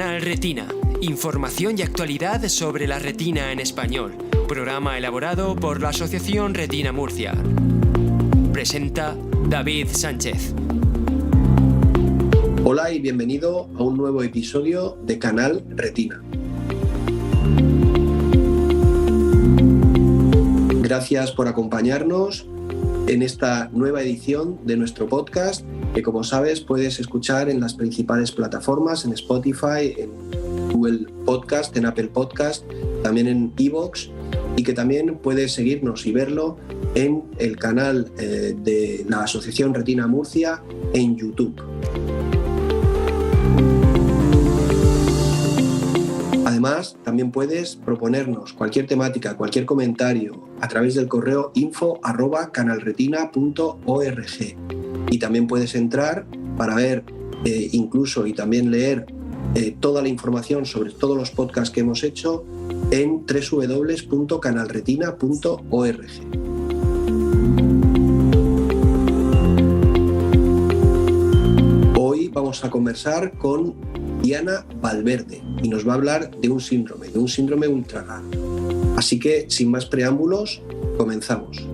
Canal Retina. Información y actualidad sobre la retina en español. Programa elaborado por la Asociación Retina Murcia. Presenta David Sánchez. Hola y bienvenido a un nuevo episodio de Canal Retina. Gracias por acompañarnos en esta nueva edición de nuestro podcast, que como sabes puedes escuchar en las principales plataformas, en Spotify, en Google Podcast, en Apple Podcast, también en iVoox, y que también puedes seguirnos y verlo en el canal de la Asociación Retina Murcia en YouTube. Además, también puedes proponernos cualquier temática, cualquier comentario a través del correo info@canalretina.org. Y también puedes entrar para ver incluso y también leer toda la información sobre todos los podcasts que hemos hecho en www.canalretina.org. Hoy vamos a conversar con Diana Valverde y nos va a hablar de un síndrome ultra raro. Así que, sin más preámbulos, comenzamos.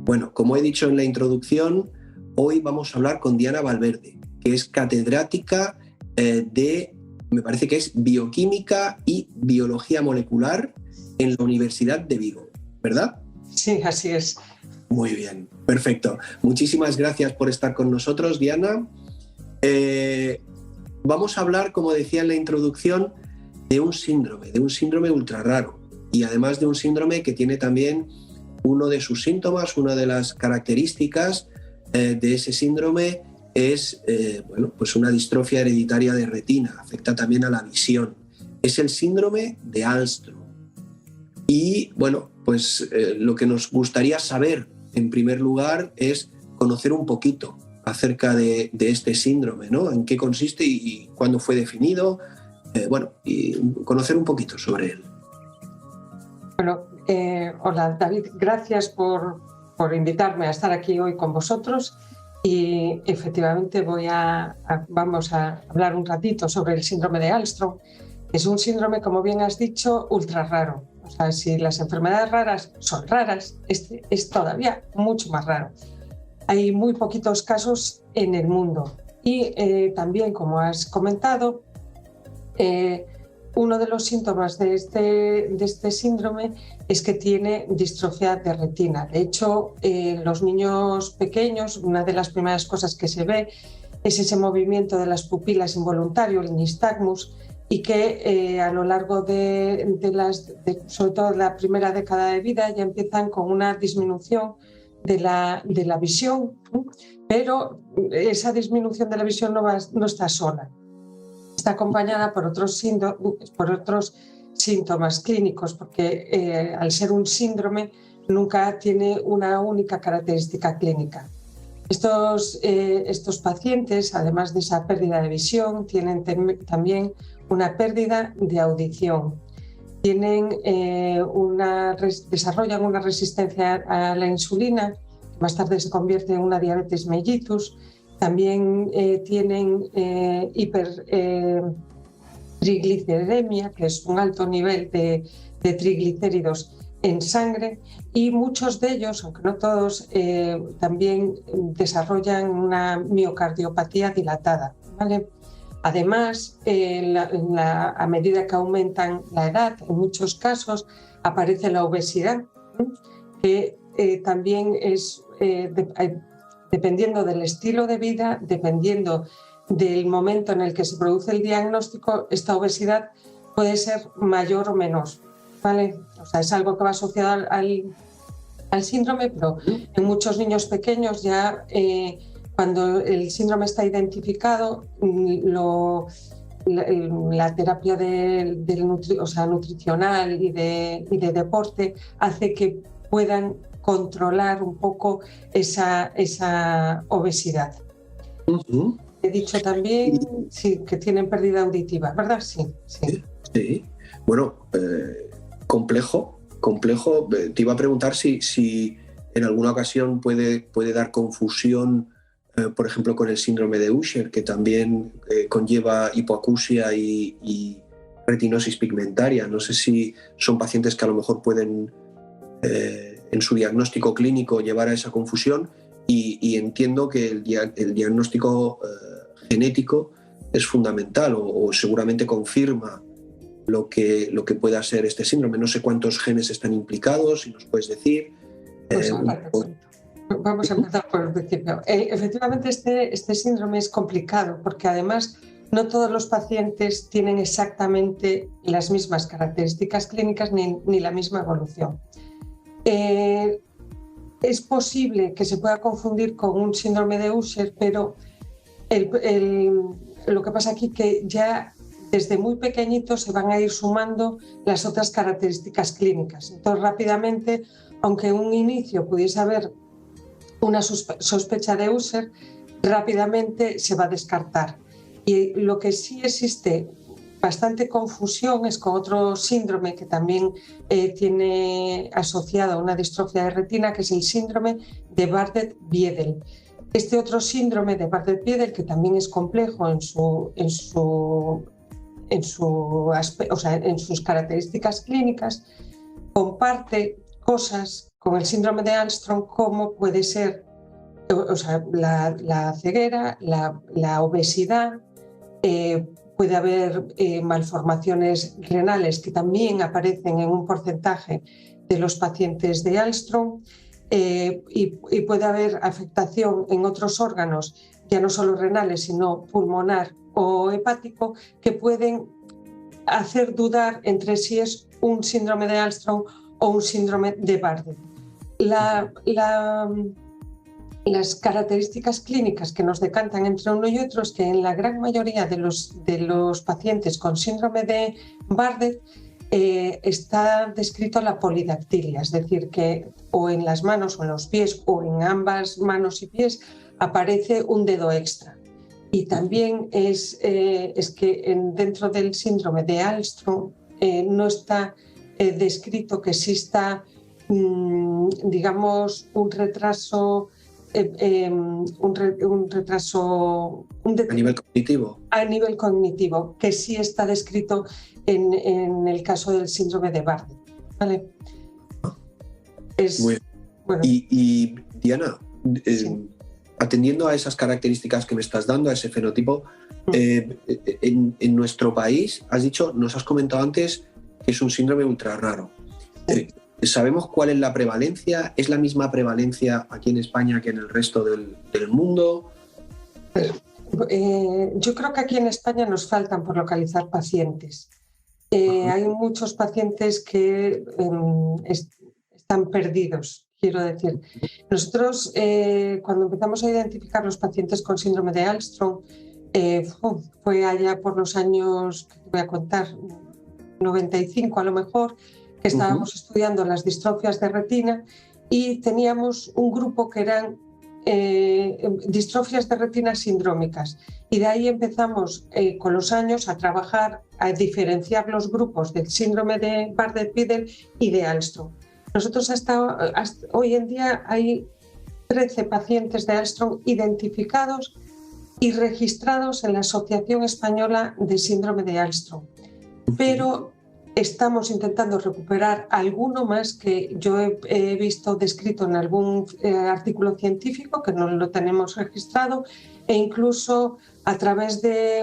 Bueno, como he dicho en la introducción, hoy vamos a hablar con Diana Valverde, que es catedrática me parece que es bioquímica y biología molecular en la Universidad de Vigo, ¿verdad? Sí, así es. Muy bien, perfecto. Muchísimas gracias por estar con nosotros, Diana. Vamos a hablar, como decía en la introducción, de un síndrome ultra raro, y además de un síndrome que tiene también uno de sus síntomas, una de las características de ese síndrome es pues una distrofia hereditaria de retina, afecta también a la visión. Es el síndrome de Alström. Y bueno, pues lo que nos gustaría saber en primer lugar es conocer un poquito acerca de este síndrome, ¿no? En qué consiste y cuándo fue definido, y conocer un poquito sobre él. Bueno, hola David, gracias por invitarme a estar aquí hoy con vosotros, y efectivamente vamos a hablar un ratito sobre el síndrome de Alström. Es un síndrome, como bien has dicho, ultra raro. O sea, si las enfermedades raras son raras, este es todavía mucho más raro. Hay muy poquitos casos en el mundo. Y también, como has comentado, uno de los síntomas de este síndrome es que tiene distrofia de retina. De hecho, en los niños pequeños, una de las primeras cosas que se ve es ese movimiento de las pupilas involuntario, el nistagmus, y que a lo largo sobre todo la primera década de vida, ya empiezan con una disminución de la visión, pero esa disminución de la visión no está sola. Está acompañada por otros síntomas clínicos, porque al ser un síndrome nunca tiene una única característica clínica. Estos pacientes, además de esa pérdida de visión, tienen también una pérdida de audición. Desarrollan una resistencia a la insulina, que más tarde se convierte en una diabetes mellitus. También tienen hipertrigliceridemia, que es un alto nivel de triglicéridos en sangre, y muchos de ellos, aunque no todos, también desarrollan una miocardiopatía dilatada, ¿vale? Además, a medida que aumentan la edad, en muchos casos aparece la obesidad, que también es, dependiendo del estilo de vida, dependiendo del momento en el que se produce el diagnóstico, esta obesidad puede ser mayor o menor, ¿vale? O sea, es algo que va asociado al síndrome, pero en muchos niños pequeños ya cuando el síndrome está identificado, la terapia nutricional y de deporte hace que puedan controlar un poco esa obesidad. Uh-huh. He dicho también sí, que tienen pérdida auditiva, ¿verdad? Sí. Bueno, complejo. Te iba a preguntar si en alguna ocasión puede dar confusión, por ejemplo, con el síndrome de Usher, que también conlleva hipoacusia y retinosis pigmentaria. No sé si son pacientes que a lo mejor pueden, en su diagnóstico clínico, llevar a esa confusión, y entiendo que el diagnóstico genético es fundamental o seguramente confirma lo que pueda ser este síndrome. No sé cuántos genes están implicados, si nos puedes decir. Pues ahora te cuento. Vamos a empezar por el principio. Efectivamente, este síndrome es complicado porque además no todos los pacientes tienen exactamente las mismas características clínicas ni la misma evolución. Es posible que se pueda confundir con un síndrome de Usher, pero lo que pasa aquí es que ya desde muy pequeñitos se van a ir sumando las otras características clínicas. Entonces, rápidamente, aunque en un inicio pudiese haber una sospecha de Usher, rápidamente se va a descartar. Y lo que sí existe bastante confusión es con otro síndrome que también tiene asociado a una distrofia de retina, que es el síndrome de Bardet-Biedl. Este otro síndrome de Bardet-Biedl, que también es complejo en sus características clínicas, comparte cosas con el síndrome de Armstrong, como puede ser la ceguera, la obesidad, puede haber malformaciones renales que también aparecen en un porcentaje de los pacientes de Armstrong, y puede haber afectación en otros órganos, ya no solo renales, sino pulmonar o hepático, que pueden hacer dudar entre si es un síndrome de Armstrong o un síndrome de Bardet. Las características clínicas que nos decantan entre uno y otro es que en la gran mayoría de los pacientes con síndrome de Bardet está descrito la polidactilia, es decir, que o en las manos o en los pies o en ambas manos y pies aparece un dedo extra. Y también es que dentro del síndrome de Armstrong no está descrito que exista, digamos, un retraso a nivel cognitivo. A nivel cognitivo, que sí está descrito en el caso del síndrome de Bardet. ¿Vale? Bueno. Y Diana, sí, atendiendo a esas características que me estás dando, a ese fenotipo, en nuestro país, nos has comentado antes que es un síndrome ultra raro. ¿Sabemos cuál es la prevalencia? ¿Es la misma prevalencia aquí en España que en el resto del mundo? Yo creo que aquí en España nos faltan por localizar pacientes. Hay muchos pacientes que están perdidos, quiero decir. Nosotros, cuando empezamos a identificar los pacientes con síndrome de Armstrong, fue allá por los años, que te voy a contar, 95 a lo mejor, que estábamos estudiando las distrofias de retina, y teníamos un grupo que eran distrofias de retina sindrómicas, y de ahí empezamos con los años a trabajar, a diferenciar los grupos del síndrome de Bardet-Biedl y de Armstrong. Nosotros hasta hoy en día hay 13 pacientes de Armstrong identificados y registrados en la Asociación Española de Síndrome de Armstrong, pero estamos intentando recuperar alguno más que yo he visto descrito en algún artículo científico, que no lo tenemos registrado, e incluso a través de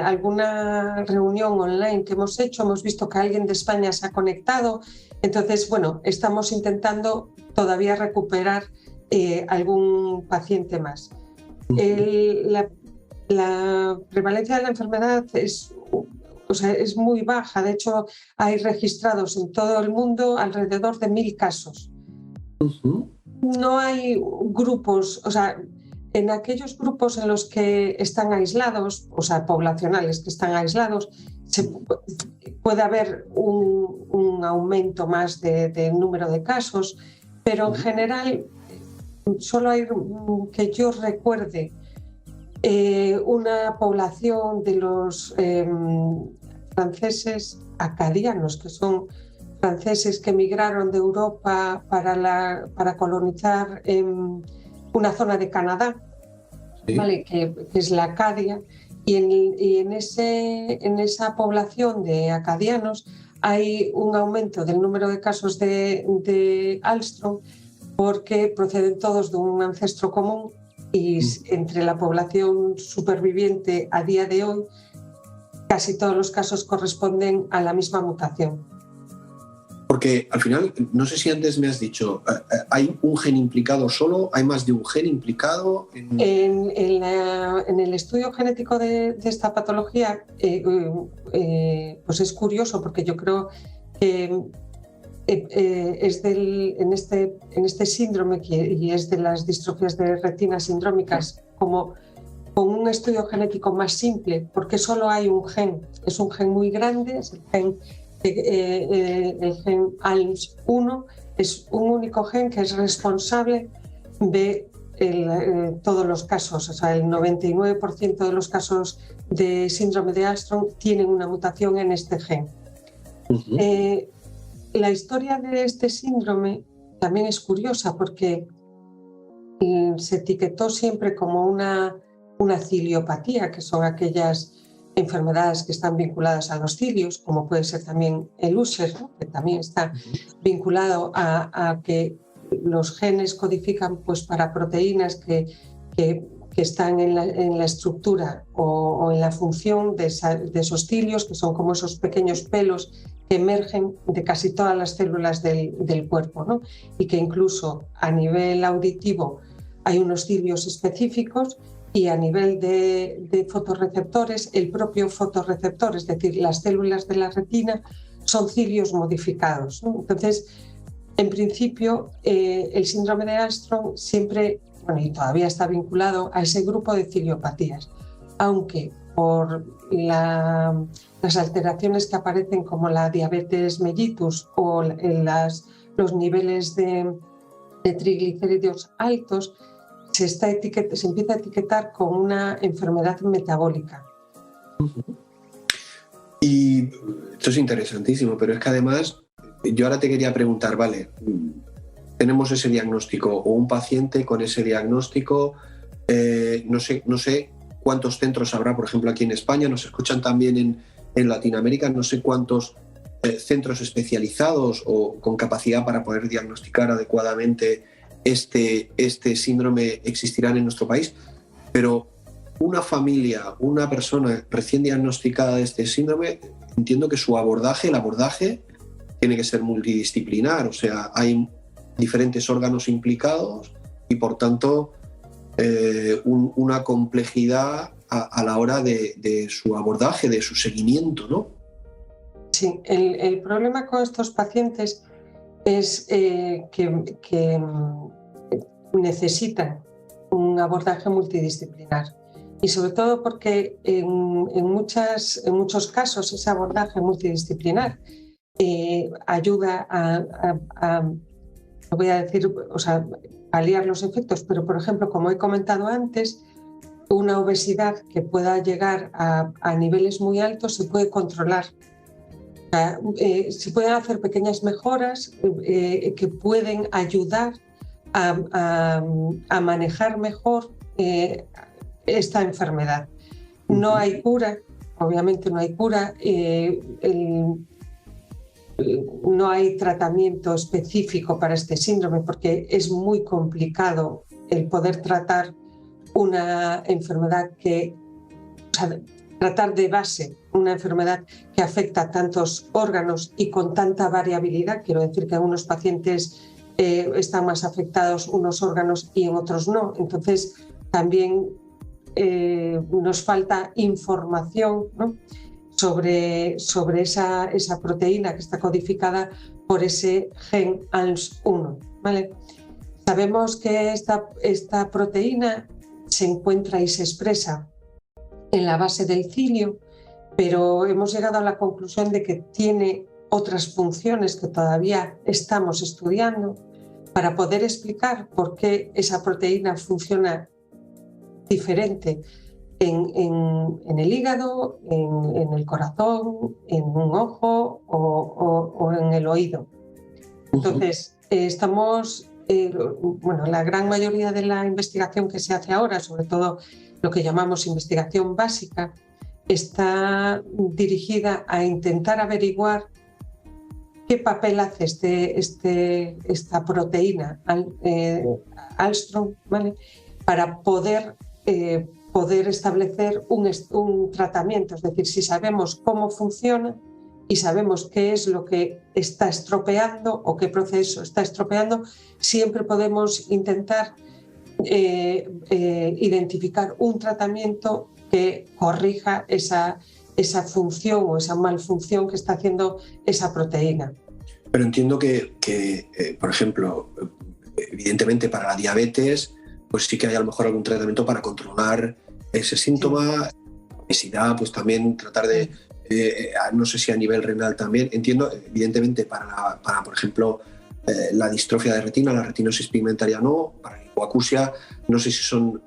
alguna reunión online que hemos hecho, hemos visto que alguien de España se ha conectado. Entonces, bueno, estamos intentando todavía recuperar algún paciente más. La prevalencia de la enfermedad es muy baja. De hecho, hay registrados en todo el mundo alrededor de 1.000 casos. No hay grupos, en aquellos grupos en los que están aislados, poblacionales que están aislados, puede haber un aumento más de número de casos, pero en general solo hay, que yo recuerde, una población de los franceses acadianos, que son franceses que emigraron de Europa para colonizar una zona de Canadá, Sí. ¿vale? que es la Acadia, y en esa población de acadianos hay un aumento del número de casos de Alstrom porque proceden todos de un ancestro común y entre la población superviviente a día de hoy casi todos los casos corresponden a la misma mutación. Porque al final, no sé si antes me has dicho, ¿hay un gen implicado solo? ¿Hay más de un gen implicado? En el estudio genético de esta patología, pues es curioso porque yo creo que en este síndrome y es de las distrofías de retina sindrómicas, como con un estudio genético más simple, porque solo hay un gen, es un gen muy grande, es el gen ALMS1, es un único gen que es responsable de todos los casos, o sea, el 99% de los casos de síndrome de Alstrom tienen una mutación en este gen. La historia de este síndrome también es curiosa porque se etiquetó siempre como una ciliopatía, que son aquellas enfermedades que están vinculadas a los cilios, como puede ser también el Usher, ¿no? Que también está vinculado a que los genes codifican pues, para proteínas que están en la estructura o en la función de esos cilios, que son como esos pequeños pelos que emergen de casi todas las células del cuerpo, ¿no? Y que incluso a nivel auditivo hay unos cilios específicos y a nivel de fotorreceptores, el propio fotorreceptor, es decir, las células de la retina, son cilios modificados, ¿no? Entonces, en principio, el síndrome de Alstrom siempre, bueno, y todavía está vinculado a ese grupo de ciliopatías, aunque por las alteraciones que aparecen como la diabetes mellitus o los niveles de triglicéridos altos, se empieza a etiquetar como una enfermedad metabólica. Y esto es interesantísimo, pero es que además yo ahora te quería preguntar, vale, tenemos ese diagnóstico o un paciente con ese diagnóstico, no sé cuántos centros habrá, por ejemplo, aquí en España, nos escuchan también en Latinoamérica, no sé cuántos centros especializados o con capacidad para poder diagnosticar adecuadamente este síndrome existirán en nuestro país, pero una familia, una persona recién diagnosticada de este síndrome, entiendo que el abordaje tiene que ser multidisciplinar, o sea, hay diferentes órganos implicados y por tanto una complejidad a la hora de su abordaje, de su seguimiento, ¿no? Sí, el problema con estos pacientes es que necesitan un abordaje multidisciplinar y sobre todo porque en muchos casos ese abordaje multidisciplinar ayuda no voy a decir, o sea, paliar los efectos, pero por ejemplo, como he comentado antes, una obesidad que pueda llegar a niveles muy altos se puede controlar. Se pueden hacer pequeñas mejoras que pueden ayudar a manejar mejor esta enfermedad. No hay cura, obviamente no hay cura, no hay tratamiento específico para este síndrome porque es muy complicado el poder tratar una enfermedad tratar de base una enfermedad que afecta a tantos órganos y con tanta variabilidad. Quiero decir que en unos pacientes están más afectados unos órganos y en otros no. Entonces, también nos falta información, ¿no? sobre esa proteína que está codificada por ese gen ALMS1, ¿vale? Sabemos que esta proteína se encuentra y se expresa en la base del cilio, pero hemos llegado a la conclusión de que tiene otras funciones que todavía estamos estudiando para poder explicar por qué esa proteína funciona diferente en el hígado, en el corazón, en un ojo o en el oído. Entonces, la gran mayoría de la investigación que se hace ahora, sobre todo lo que llamamos investigación básica, está dirigida a intentar averiguar qué papel hace esta proteína Alström, ¿vale? Para poder establecer un tratamiento. Es decir, si sabemos cómo funciona y sabemos qué es lo que está estropeando o qué proceso está estropeando, siempre podemos intentar identificar un tratamiento que corrija esa función o esa malfunción que está haciendo esa proteína. Pero entiendo que por ejemplo, evidentemente para la diabetes, pues sí que hay a lo mejor algún tratamiento para controlar ese síntoma. Sí. Obesidad, pues también tratar de, no sé si a nivel renal también. Entiendo, evidentemente, para por ejemplo, la distrofia de retina, la retinosis pigmentaria no, para la hipoacusia, no sé si son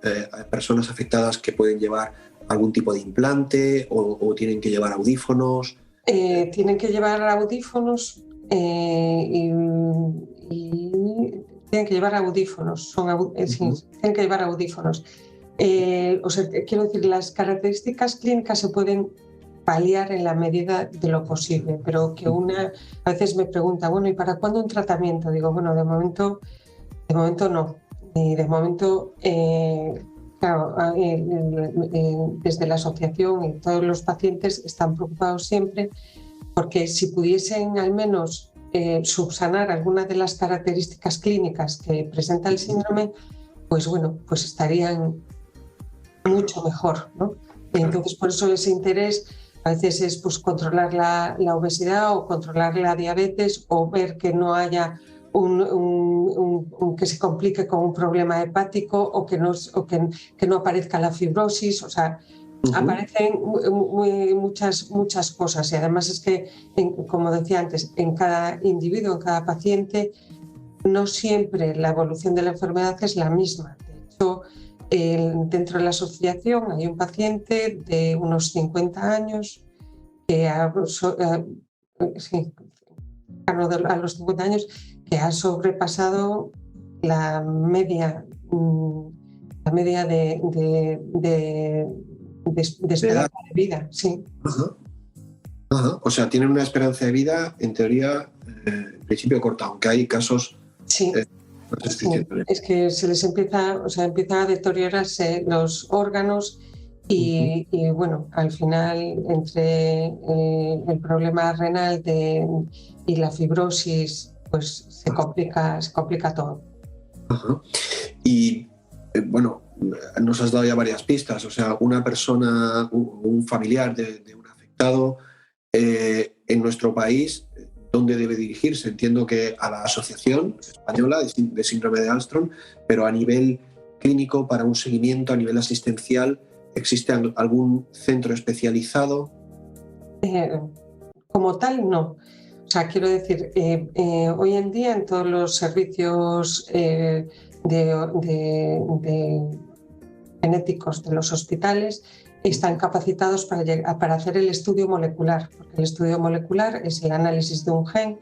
personas afectadas que pueden llevar algún tipo de implante o tienen que llevar audífonos. Tienen que llevar audífonos y tienen que llevar audífonos. Sí, tienen que llevar audífonos. Quiero decir, las características clínicas se pueden paliar en la medida de lo posible, pero que a veces me pregunta, bueno, ¿y para cuándo un tratamiento? Digo, bueno, de momento no. Y de momento, claro, desde la asociación y todos los pacientes están preocupados siempre porque si pudiesen al menos subsanar algunas de las características clínicas que presenta el síndrome, pues bueno, pues estarían mucho mejor, ¿no? Y entonces por eso ese interés a veces es pues controlar la obesidad o controlar la diabetes o ver que no haya que se complique con un problema hepático o que no aparezca la fibrosis, o sea, aparecen muchas cosas y además es que, como decía antes, en cada individuo, en cada paciente, no siempre la evolución de la enfermedad es la misma. De hecho, dentro de la asociación hay un paciente de unos 50 años que a los 50 años que ha sobrepasado la media de esperanza de vida. Sí. O sea, tienen una esperanza de vida, en teoría, en principio corta, aunque hay casos... Sí. Es que se les empieza a deteriorarse los órganos y bueno, al final entre el problema renal y la fibrosis, pues se complica todo. Y bueno, nos has dado ya varias pistas, o sea, una persona, un familiar de un afectado en nuestro país, ¿dónde debe dirigirse? Entiendo que a la Asociación Española de Síndrome de Alström, pero a nivel clínico, para un seguimiento, a nivel asistencial, ¿existe algún centro especializado? Como tal, no. O sea, quiero decir, hoy en día en todos los servicios genéticos de los hospitales están capacitados para hacer el estudio molecular, porque el estudio molecular es el análisis de un gen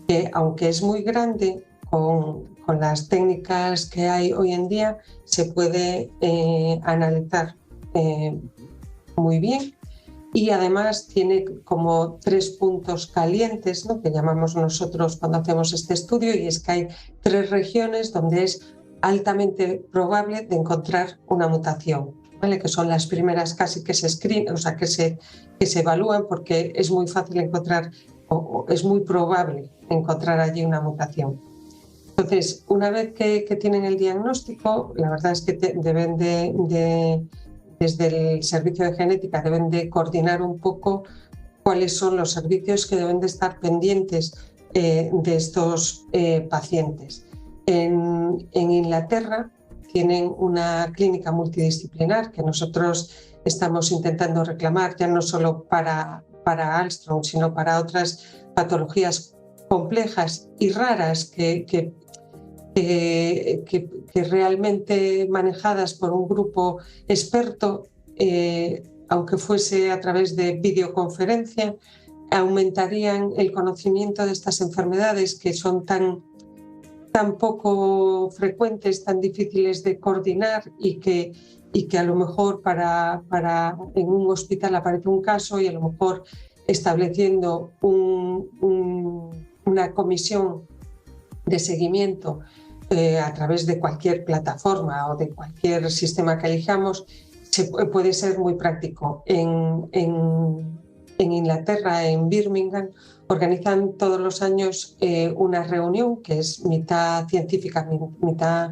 que, aunque es muy grande, con las técnicas que hay hoy en día, se puede analizar muy bien y además tiene como 3 puntos calientes, ¿no?, que llamamos nosotros cuando hacemos este estudio, y es que hay 3 regiones donde es altamente probable de encontrar una mutación, ¿vale? Que son las primeras casi que se evalúan porque es muy fácil encontrar o es muy probable encontrar allí una mutación. Entonces, una vez que tienen el diagnóstico, la verdad es que deben desde el servicio de genética deben de coordinar un poco cuáles son los servicios que deben de estar pendientes de estos pacientes. En Inglaterra tienen una clínica multidisciplinar que nosotros estamos intentando reclamar, ya no solo para Alström, sino para otras patologías complejas y raras que realmente manejadas por un grupo experto aunque fuese a través de videoconferencia, aumentarían el conocimiento de estas enfermedades que son tan poco frecuentes, tan difíciles de coordinar y que a lo mejor en un hospital aparece un caso y a lo mejor estableciendo una comisión de seguimiento a través de cualquier plataforma o de cualquier sistema que elijamos, puede ser muy práctico. En Inglaterra, en Birmingham, organizan todos los años una reunión que es mitad científica, mitad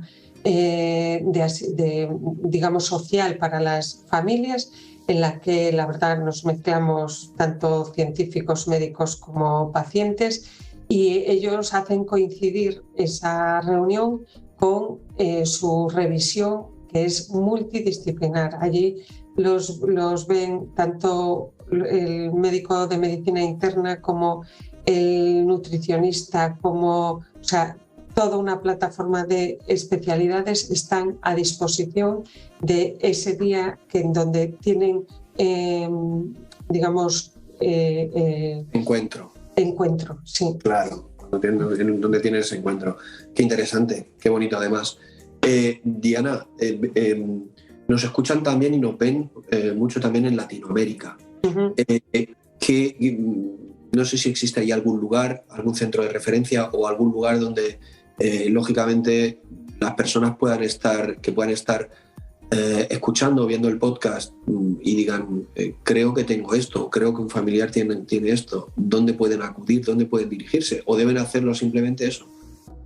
digamos social para las familias, en la que la verdad nos mezclamos tanto científicos, médicos como pacientes, y ellos hacen coincidir esa reunión con su revisión, que es multidisciplinar. Allí los ven tanto el médico de medicina interna como el nutricionista, o sea, toda una plataforma de especialidades están a disposición de ese día en donde tienen, digamos... Encuentro, sí. Claro, donde tienes ese encuentro. Qué interesante, qué bonito además. Diana, nos escuchan también y nos ven mucho también en Latinoamérica. Uh-huh. No sé si existe ahí algún lugar, algún centro de referencia o algún lugar donde lógicamente las personas puedan estar escuchando o viendo el podcast y digan, creo que tengo esto, creo que un familiar tiene esto. ¿Dónde pueden acudir? ¿Dónde pueden dirigirse? ¿O deben hacerlo simplemente eso?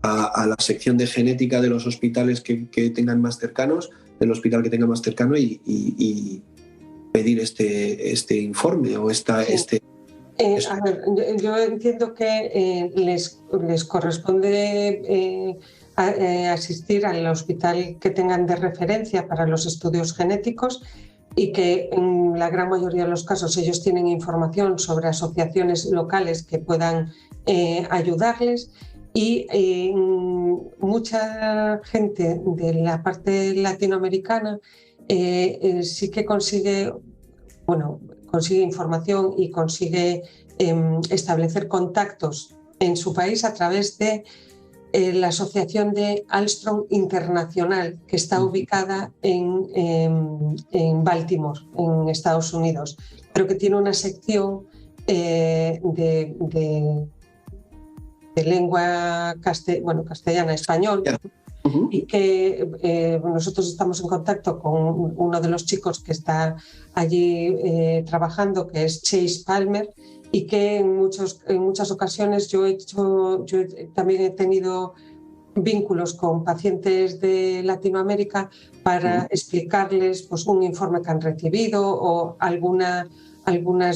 A la sección de genética de los hospitales que tengan más cercanos, del hospital que tenga más cercano y pedir este informe o A ver, yo entiendo que les corresponde asistir al hospital que tengan de referencia para los estudios genéticos, y que en la gran mayoría de los casos ellos tienen información sobre asociaciones locales que puedan ayudarles. Y mucha gente de la parte latinoamericana sí que consigue información y consigue establecer contactos en su país a través de la Asociación de Alstrom Internacional, que está ubicada en Baltimore, en Estados Unidos, pero que tiene una sección de lengua castellana, español, y que nosotros estamos en contacto con uno de los chicos que está allí trabajando, que es Chase Palmer, y que en muchas ocasiones yo también he tenido vínculos con pacientes de Latinoamérica para explicarles pues, un informe que han recibido o algunas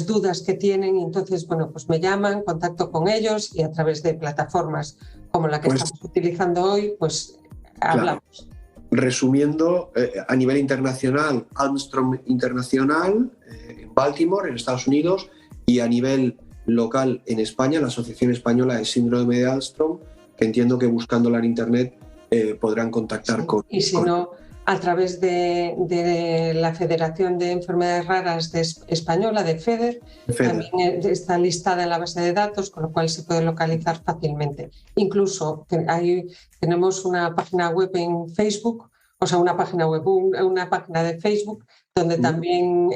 dudas que tienen, y entonces pues me llaman, contacto con ellos y a través de plataformas como la que estamos utilizando hoy, pues hablamos. Claro. Resumiendo, a nivel internacional, Alstrom Internacional en Baltimore, en Estados Unidos, y a nivel local en España, la Asociación Española de Síndrome de Alstrom, que entiendo que buscándola en internet podrán contactar con... Y si no, a través de la Federación de Enfermedades Raras Española, de FEDER, también está listada en la base de datos, con lo cual se puede localizar fácilmente. Incluso tenemos una página web en Facebook, o sea, una página de Facebook, donde también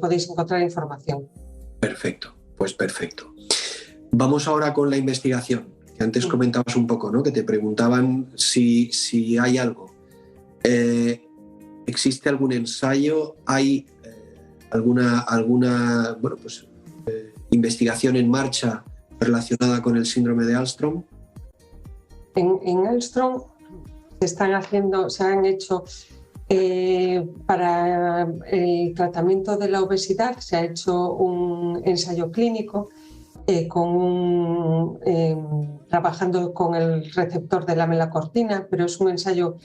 podéis encontrar información. Perfecto, pues perfecto. Vamos ahora con la investigación, que antes comentabas un poco, ¿no? Que te preguntaban si hay algo. ¿Existe algún ensayo? ¿Hay alguna investigación en marcha relacionada con el síndrome de Alstrom? En Alstrom se han hecho para el tratamiento de la obesidad, se ha hecho un ensayo clínico trabajando con el receptor de la melacortina, pero es un ensayo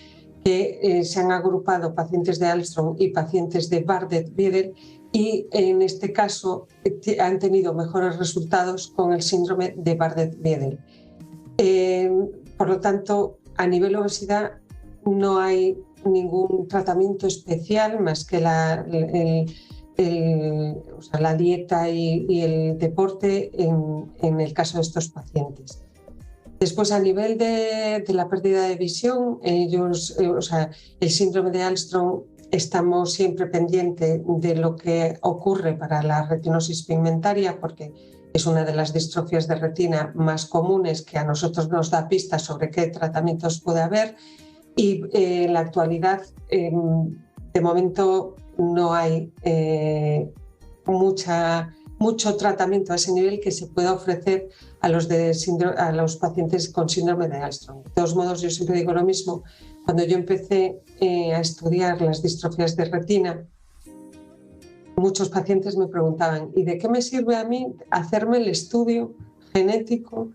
que se han agrupado pacientes de Alstrom y pacientes de Bardet-Biedl, y en este caso han tenido mejores resultados con el síndrome de Bardet-Biedl. Por lo tanto, a nivel obesidad no hay ningún tratamiento especial más que la dieta y el deporte en el caso de estos pacientes. Después, a nivel de la pérdida de visión, el síndrome de Alström, estamos siempre pendientes de lo que ocurre para la retinosis pigmentaria, porque es una de las distrofias de retina más comunes que a nosotros nos da pistas sobre qué tratamientos puede haber. Y en la actualidad, de momento, no hay mucho tratamiento a ese nivel que se pueda ofrecer a los pacientes con síndrome de Alström. De todos modos, yo siempre digo lo mismo. Cuando yo empecé a estudiar las distrofias de retina, muchos pacientes me preguntaban: ¿y de qué me sirve a mí hacerme el estudio genético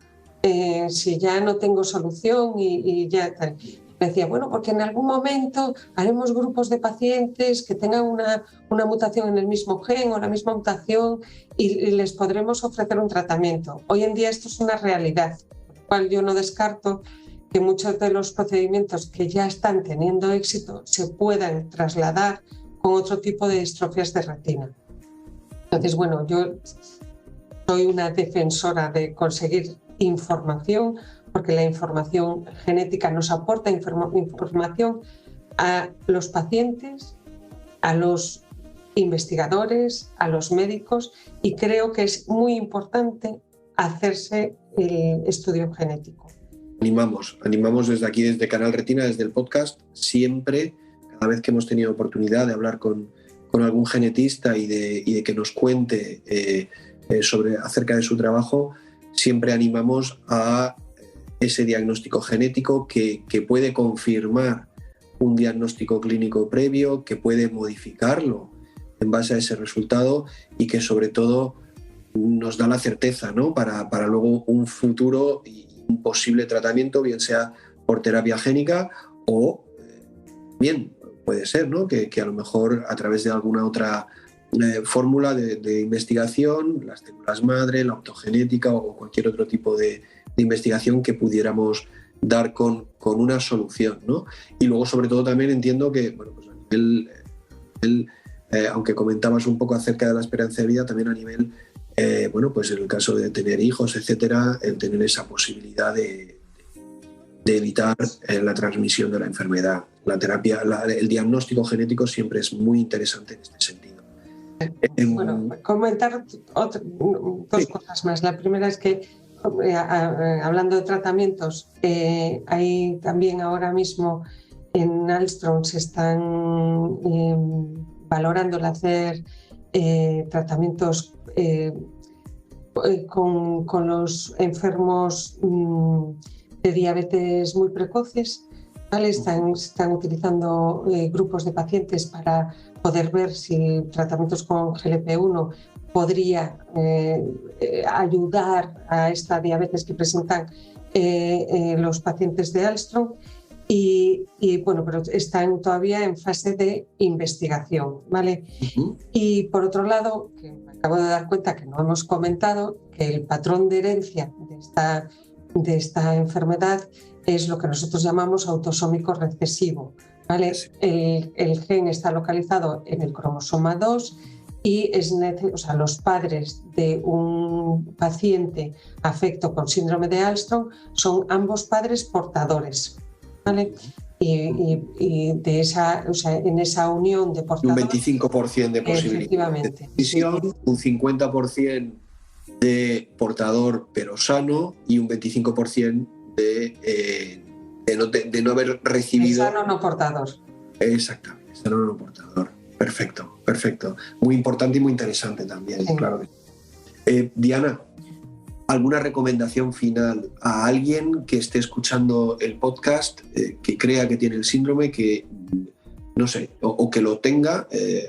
si ya no tengo solución y ya tal? Me decía, bueno, porque en algún momento haremos grupos de pacientes que tengan una mutación en el mismo gen o la misma mutación y les podremos ofrecer un tratamiento. Hoy en día esto es una realidad, por lo cual yo no descarto que muchos de los procedimientos que ya están teniendo éxito se puedan trasladar con otro tipo de distrofias de retina. Entonces, bueno, yo soy una defensora de conseguir información, porque la información genética nos aporta información a los pacientes, a los investigadores, a los médicos, y creo que es muy importante hacerse el estudio genético. Animamos desde aquí, desde Canal Retina, desde el podcast, siempre, cada vez que hemos tenido oportunidad de hablar con algún genetista y de que nos cuente acerca de su trabajo, siempre animamos a ese diagnóstico genético que puede confirmar un diagnóstico clínico previo, que puede modificarlo en base a ese resultado y que sobre todo nos da la certeza, ¿no? para luego un futuro y un posible tratamiento, bien sea por terapia génica o bien puede ser, ¿no? que a lo mejor a través de alguna otra fórmula de investigación, las células madre, la optogenética o cualquier otro tipo de investigación que pudiéramos dar con una solución, ¿no? Y luego, sobre todo, también entiendo que, bueno, pues a nivel, aunque comentabas un poco acerca de la esperanza de vida, también a nivel, bueno, pues en el caso de tener hijos, etcétera, el tener esa posibilidad de evitar la transmisión de la enfermedad. La terapia, el diagnóstico genético siempre es muy interesante en este sentido. Bueno, comentar dos cosas más. La primera es que, hablando de tratamientos, hay también ahora mismo en Alström se están valorando el hacer tratamientos con los enfermos de diabetes muy precoces, ¿vale? Están utilizando grupos de pacientes para poder ver si tratamientos con GLP-1 podría ayudar a esta diabetes que presentan los pacientes de Alström y bueno, pero están todavía en fase de investigación, ¿vale? Uh-huh. Y por otro lado, que me acabo de dar cuenta que no hemos comentado, que el patrón de herencia de esta enfermedad es lo que nosotros llamamos autosómico recesivo, ¿vale? El gen está localizado en el cromosoma 2 y los padres de un paciente afecto con síndrome de Alström son ambos padres portadores, ¿vale? Y de esa, en esa unión de portadores... Un 25% de posibilidad de decisión, sí. Un 50% de portador pero sano y un 25% de no haber recibido... Sano no portador. Exactamente, sano no portador. Perfecto, perfecto. Muy importante y muy interesante también, sí. Claro. Diana, ¿alguna recomendación final a alguien que esté escuchando el podcast, que crea que tiene el síndrome, que no sé, o que lo tenga?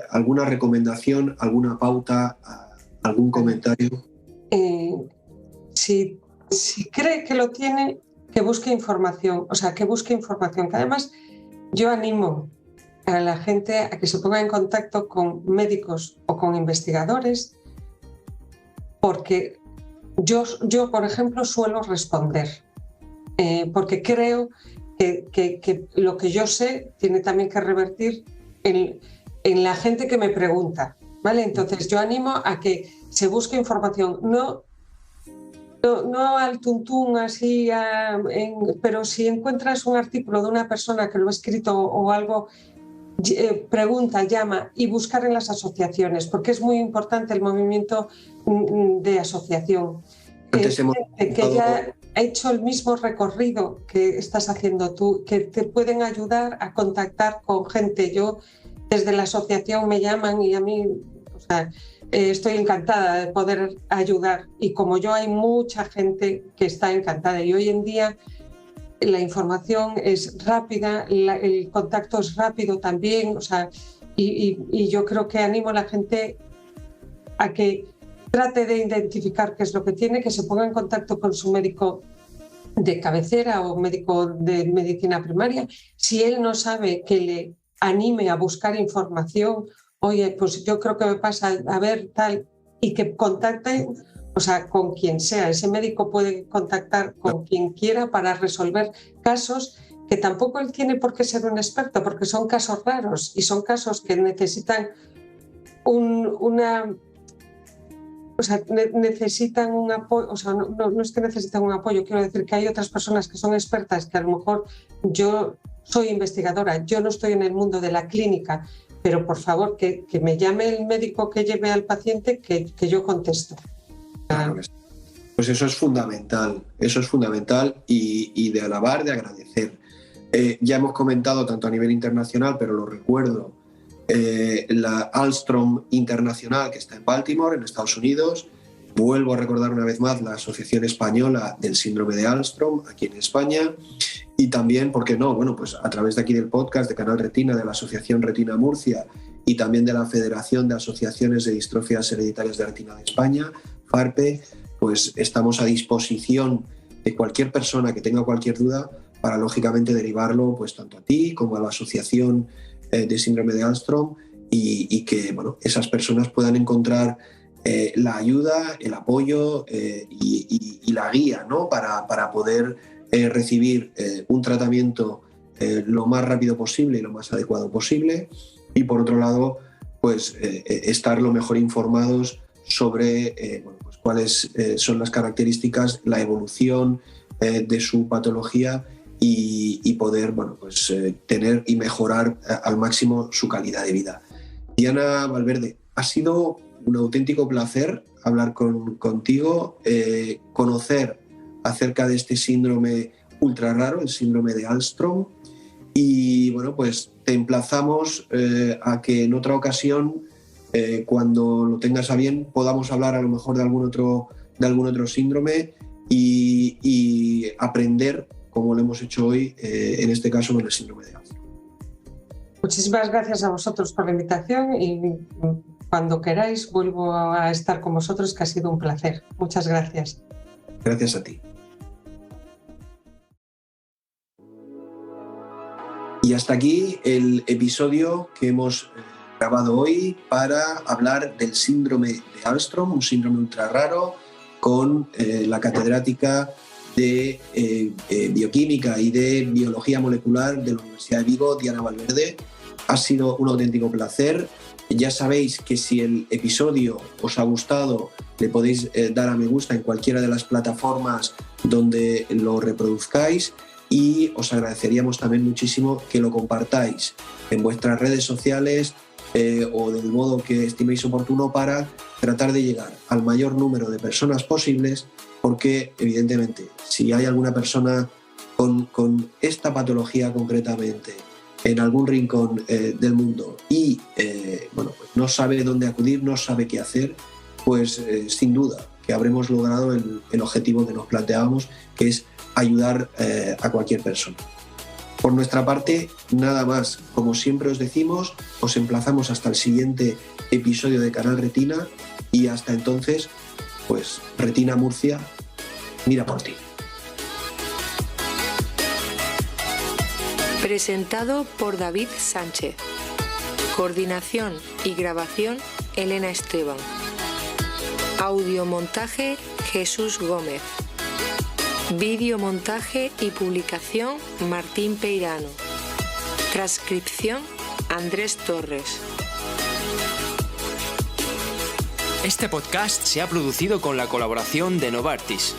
¿Alguna recomendación, alguna pauta, algún comentario? Si cree que lo tiene, que busque información, que además yo animo a la gente a que se ponga en contacto con médicos o con investigadores, porque yo por ejemplo, suelo responder, porque creo que lo que yo sé tiene también que revertir en la gente que me pregunta, ¿vale? Entonces yo animo a que se busque información, no al tuntún así, pero si encuentras un artículo de una persona que lo ha escrito o algo, pregunta, llama, y buscar en las asociaciones, porque es muy importante el movimiento de asociación. Que ya ha hecho el mismo recorrido que estás haciendo tú, que te pueden ayudar a contactar con gente. Yo desde la asociación me llaman y a mí, estoy encantada de poder ayudar, y como yo hay mucha gente que está encantada, y hoy en día la información es rápida, el contacto es rápido también, y yo creo que animo a la gente a que trate de identificar qué es lo que tiene, que se ponga en contacto con su médico de cabecera o médico de medicina primaria. Si él no sabe, que le anime a buscar información. Oye, pues yo creo que me pasa, a ver, tal, y que contacte, con quien sea. Ese médico puede contactar con quien quiera para resolver casos que tampoco él tiene por qué ser un experto, porque son casos raros y son casos que necesitan necesitan un apoyo, no es que necesitan un apoyo, quiero decir que hay otras personas que son expertas, que a lo mejor yo soy investigadora, yo no estoy en el mundo de la clínica, pero por favor que me llame el médico que lleve al paciente, que yo contesto. Claro que sí. Pues eso es fundamental y de alabar, de agradecer. Ya hemos comentado tanto a nivel internacional, pero lo recuerdo, la Alstrom Internacional, que está en Baltimore, en Estados Unidos. Vuelvo a recordar una vez más la Asociación Española del Síndrome de Alstrom, aquí en España. Y también, ¿por qué no? Bueno, pues a través de aquí del podcast de Canal Retina, de la Asociación Retina Murcia y también de la Federación de Asociaciones de Distrofias Hereditarias de Retina de España, FARPE, pues estamos a disposición de cualquier persona que tenga cualquier duda para, lógicamente, derivarlo pues tanto a ti como a la Asociación de Síndrome de Alstrom y que, bueno, esas personas puedan encontrar la ayuda, el apoyo y la guía, ¿no? para poder recibir un tratamiento lo más rápido posible y lo más adecuado posible, y por otro lado pues estar lo mejor informados sobre pues cuáles son las características, la evolución de su patología y poder tener y mejorar al máximo su calidad de vida. Diana Valverde, ha sido un auténtico placer hablar contigo, conocer acerca de este síndrome ultra raro, el síndrome de Alstrom, y bueno, pues te emplazamos a que en otra ocasión, cuando lo tengas a bien, podamos hablar a lo mejor de algún otro síndrome y aprender, como lo hemos hecho hoy, en este caso con el síndrome de Alstrom. Muchísimas gracias a vosotros por la invitación y cuando queráis vuelvo a estar con vosotros, que ha sido un placer. Muchas gracias. Gracias a ti. Y hasta aquí el episodio que hemos grabado hoy para hablar del síndrome de Alstrom, un síndrome ultra raro, con la catedrática de Bioquímica y de Biología Molecular de la Universidad de Vigo, Diana Valverde. Ha sido un auténtico placer. Ya sabéis que si el episodio os ha gustado, le podéis dar a me gusta en cualquiera de las plataformas donde lo reproduzcáis, y os agradeceríamos también muchísimo que lo compartáis en vuestras redes sociales o del modo que estiméis oportuno, para tratar de llegar al mayor número de personas posibles, porque evidentemente si hay alguna persona con esta patología concretamente en algún rincón del mundo y pues no sabe dónde acudir, no sabe qué hacer, pues sin duda que habremos logrado el objetivo que nos planteábamos, que es ayudar a cualquier persona. Por nuestra parte, nada más. Como siempre os decimos, os emplazamos hasta el siguiente episodio de Canal Retina, y hasta entonces, pues Retina Murcia, mira por ti. Presentado por David Sánchez. Coordinación y grabación, Elena Esteban. Audiomontaje, Jesús Gómez. Vídeo, montaje y publicación Martín Peirano. Transcripción Andrés Torres. Este podcast se ha producido con la colaboración de Novartis,